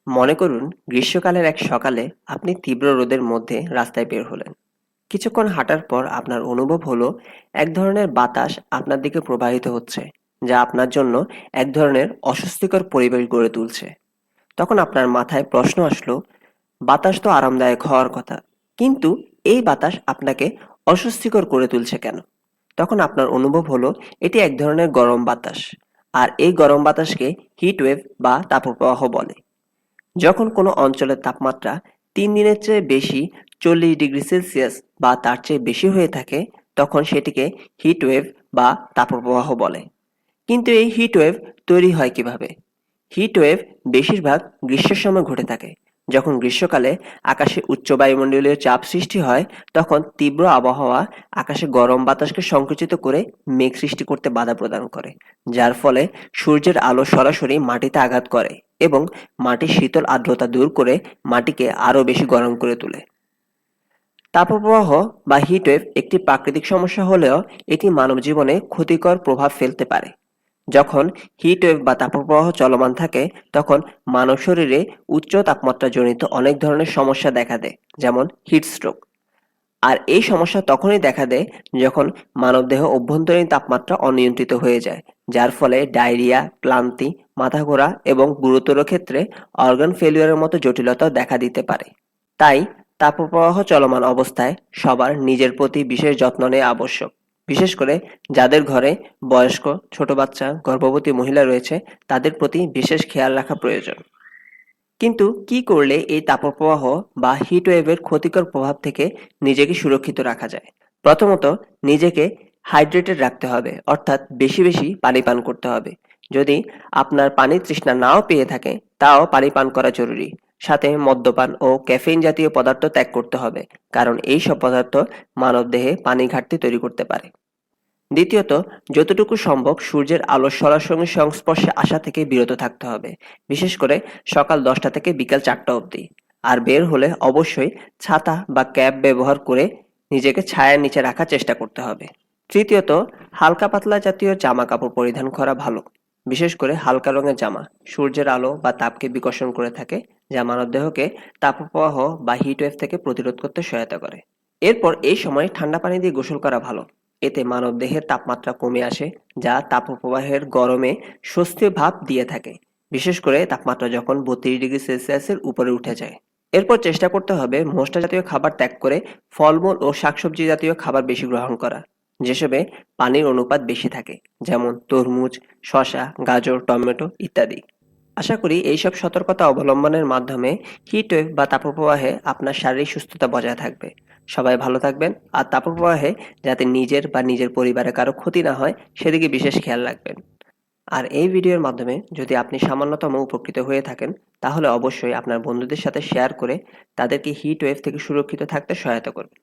মনে করুন গ্রীষ্মকালের এক সকালে আপনি তীব্র রোদের মধ্যে রাস্তায় বের হলেন। কিছুক্ষণ হাঁটার পর আপনার অনুভব হলো এক ধরনের বাতাস আপনার দিকে প্রবাহিত হচ্ছে, যা আপনার জন্য এক ধরনের অস্বস্তিকর পরিবেশ গড়ে তুলছে। তখন আপনার মাথায় প্রশ্ন আসলো, বাতাস তো আরামদায়ক হওয়ার কথা, কিন্তু এই বাতাস আপনাকে অস্বস্তিকর করে তুলছে কেন? তখন আপনার অনুভব হলো এটি এক ধরনের গরম বাতাস। আর এই গরম বাতাসকে হিট ওয়েভ বা তাপপ্রবাহ বলে। যখন কোনো অঞ্চলের তাপমাত্রা ৩ দিনের চেয়ে বেশি ৪০ ডিগ্রি সেলসিয়াস বা তার চেয়ে বেশি হয়ে থাকে, তখন সেটিকে হিট ওয়েভ বা তাপপ্রবাহ বলে। কিন্তু এই হিট ওয়েভ তৈরি হয় কিভাবে? হিট ওয়েভ বেশিরভাগ গ্রীষ্মের সময় ঘটে থাকে। যখন গ্রীষ্মকালে আকাশে উচ্চ বায়ুমণ্ডলীয় চাপ সৃষ্টি হয়, তখন তীব্র আবহাওয়া আকাশে গরম বাতাসকে সংকুচিত করে মেঘ সৃষ্টি করতে বাধা প্রদান করে, যার ফলে সূর্যের আলো সরাসরি মাটিতে আঘাত করে এবং মাটির শীতল আর্দ্রতা দূর করে মাটিকে আরো বেশি গরম করে তোলে। তাপপ্রবাহ বা হিটওয়েভ একটি প্রাকৃতিক সমস্যা হলেও এটি মানবজীবনে ক্ষতিকর প্রভাব ফেলতে পারে। যখন হিটওয়েভ বা তাপপ্রবাহ চলমান থাকে, তখন মানব শরীরে উচ্চ তাপমাত্রাজনিত অনেক ধরনের সমস্যা দেখা দেয়, যেমন হিটস্ট্রোক। আর এই সমস্যা তখনই দেখা দেয় যখন মানবদেহ অভ্যন্তরীণ তাপমাত্রা অনিয়ন্ত্রিত হয়ে যায়, যার ফলে ডায়রিয়া, ক্লান্তি, মাথা ঘোরা এবং গুরুতর ক্ষেত্রে অর্গান ফেলিওরের মতো জটিলতাও দেখা দিতে পারে। তাই তাপপ্রবাহ চলমান অবস্থায় সবার নিজের প্রতি বিশেষ যত্ন নেওয়া আবশ্যক। বিশেষ করে যাদের ঘরে বয়স্ক, ছোট বাচ্চা, গর্ভবতী মহিলা রয়েছে, তাদের প্রতি বিশেষ খেয়াল রাখা প্রয়োজন। কিন্তু কি করলে এই তাপপ্রবাহ বা হিট ওয়েভের ক্ষতিকর প্রভাব থেকে নিজেকে সুরক্ষিত রাখা যায়? প্রথমত, নিজেকে হাইড্রেটেড রাখতে হবে, অর্থাৎ বেশি বেশি পানি পান করতে হবে। যদি আপনার পানির তৃষ্ণা নাও পেয়ে থাকে, তাও পানি পান করা জরুরি। সাথে মদ্যপান ও ক্যাফেইন জাতীয় পদার্থ ত্যাগ করতে হবে, কারণ এই সব পদার্থ মানবদেহে পানি ঘাটতি তৈরি করতে পারে। দ্বিতীয়ত, যতটুকু সম্ভব সূর্যের আলোর সরাসরি সংস্পর্শে আসা থেকে বিরত থাকতে হবে, বিশেষ করে সকাল 10টা থেকে বিকাল 4টা অবধি। আর বের হলে অবশ্যই ছাতা বা ক্যাপ ব্যবহার করে নিজেকে ছায়ার নিচে রাখার চেষ্টা করতে হবে। তৃতীয়ত, হালকা পাতলা জাতীয় জামা কাপড় পরিধান করা ভালো। বিশেষ করে হালকা রঙের জামা সূর্যের আলো বা তাপকে বিকর্ষণ করে থাকে, যা মানবদেহকে তাপপ্রবাহ বা হিটওয়েভ থেকে প্রতিরোধ করতে সহায়তা করে। এরপর এই সময় ঠান্ডা পানি দিয়ে গোসল করা ভালো। এতে মানবদেহের তাপমাত্রা কমে আসে, যা তাপপ্রবাহের গরমে স্বস্তির ভাব দিয়ে থাকে, বিশেষ করে তাপমাত্রা যখন 32 ডিগ্রি সেলসিয়াসের উপরে উঠে যায়। এরপর চেষ্টা করতে হবে মশলা জাতীয় খাবার ত্যাগ করে ফলমূল ও শাকসবজি জাতীয় খাবার বেশি গ্রহণ করা, যেসবে পানির অনুপাত বেশি থাকে, যেমন তরমুজ, শসা, গাজর, টমেটো ইত্যাদি। আশা করি এইসব সতর্কতা অবলম্বনের মাধ্যমে হিটওয়েভ বা তাপপ্রবাহে আপনার শারীরিক সুস্থতা বজায় থাকবে। সবাই ভালো থাকবেন, আর তাপপ্রবাহে যাতে নিজের বা নিজের পরিবারের কারো ক্ষতি না হয় সেদিকে বিশেষ খেয়াল রাখবেন। আর এই ভিডিওর মাধ্যমে যদি আপনি সামান্যতম উপকৃত হয়ে থাকেন, তাহলে অবশ্যই আপনার বন্ধুদের সাথে শেয়ার করে তাদেরকে হিট ওয়েভ থেকে সুরক্ষিত থাকতে সহায়তা করবেন।